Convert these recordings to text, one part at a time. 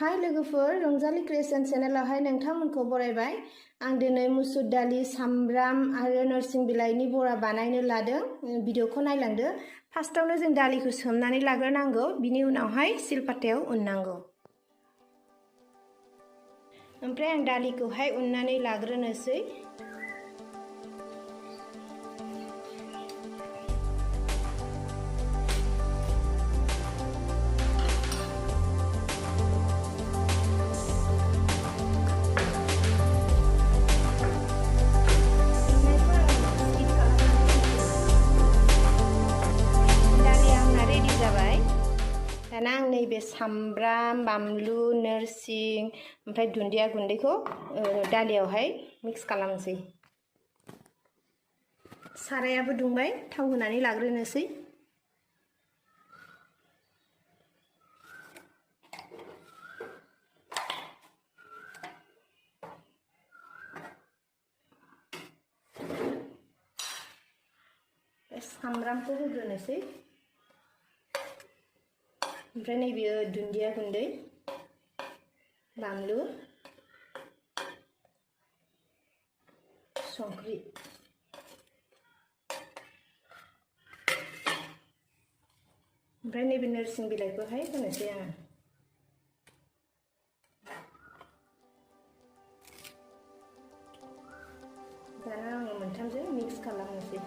हाय लोगोफोर, रंजाली क्रिएशन चेनेलावहाय नोंथांमोनखौ बरायबाय। आं दिनै मुसुर दालि, सामब्राम आरो नोरसिं बिलाइनि बरा बानायनो लादों। भिडिअखौ नायलांदो। फार्स्टआवनो जों दालिखौ सोमनानै लाग्रोनांगौ, बिनि उनावहाय सिलपाथायाव उननांगौ। ओमफ्राय आं दालिखौहाय उननानै लाग्रोनोसै। दाना आं नैबे सामब्राम, बानलु, नोरसिं ओमफ्राय दुन्दिया गुन्दैखौ दालियावहाय मिक्स खालामनोसै। सारायाबो दुंबाय, थाव होनानै लाग्रोनोसै। सामब्रामखौ होग्रोनोसै। ओमफ्राय नैबे दुन्दिया गुन्दै, बानलु, संख्रि, ओमफ्राय नैबे नोरसिं बिलाइखौहाय होनोसै आङो। दाना आङो मोनथामजों मिक्स खालामनोसै।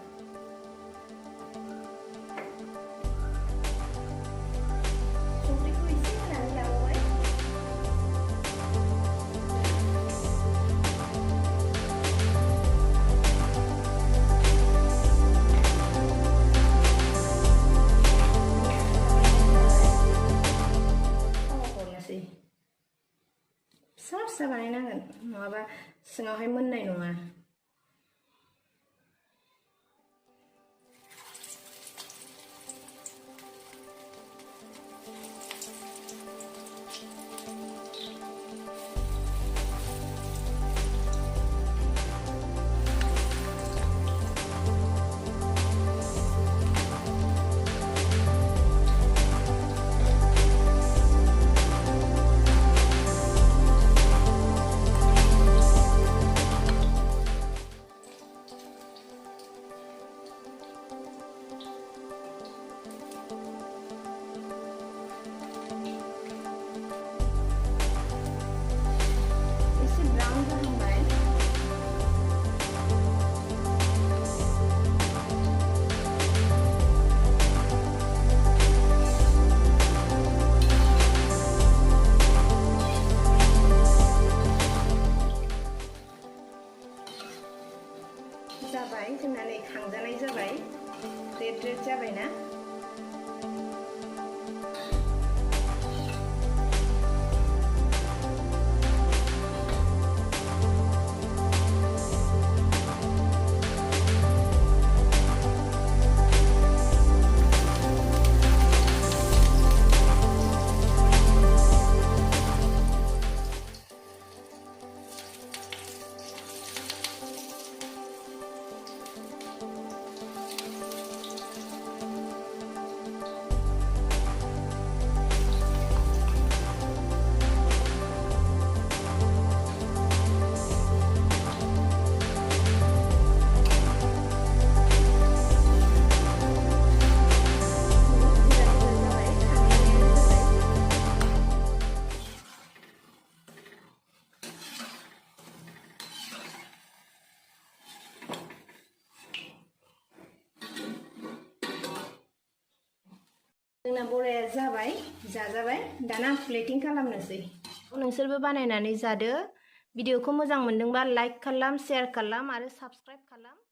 फिसा फिसा बानायनांगोन, नङाबा सिङावहाय मोननाय नङा। जाबाय, जोंना नै खांजानाय जाबाय, रेड रेड जाबायना। जोंना बराया जाबाय, जाजाबाय। दाना प्लेटिं खालामनोसै। नोंसोरबो बानायनानै जादो। भिडिअखौ मोजां मोनदोंबा लाइक खालाम, शेयार खालाम आरो साबस्क्राइब खालाम।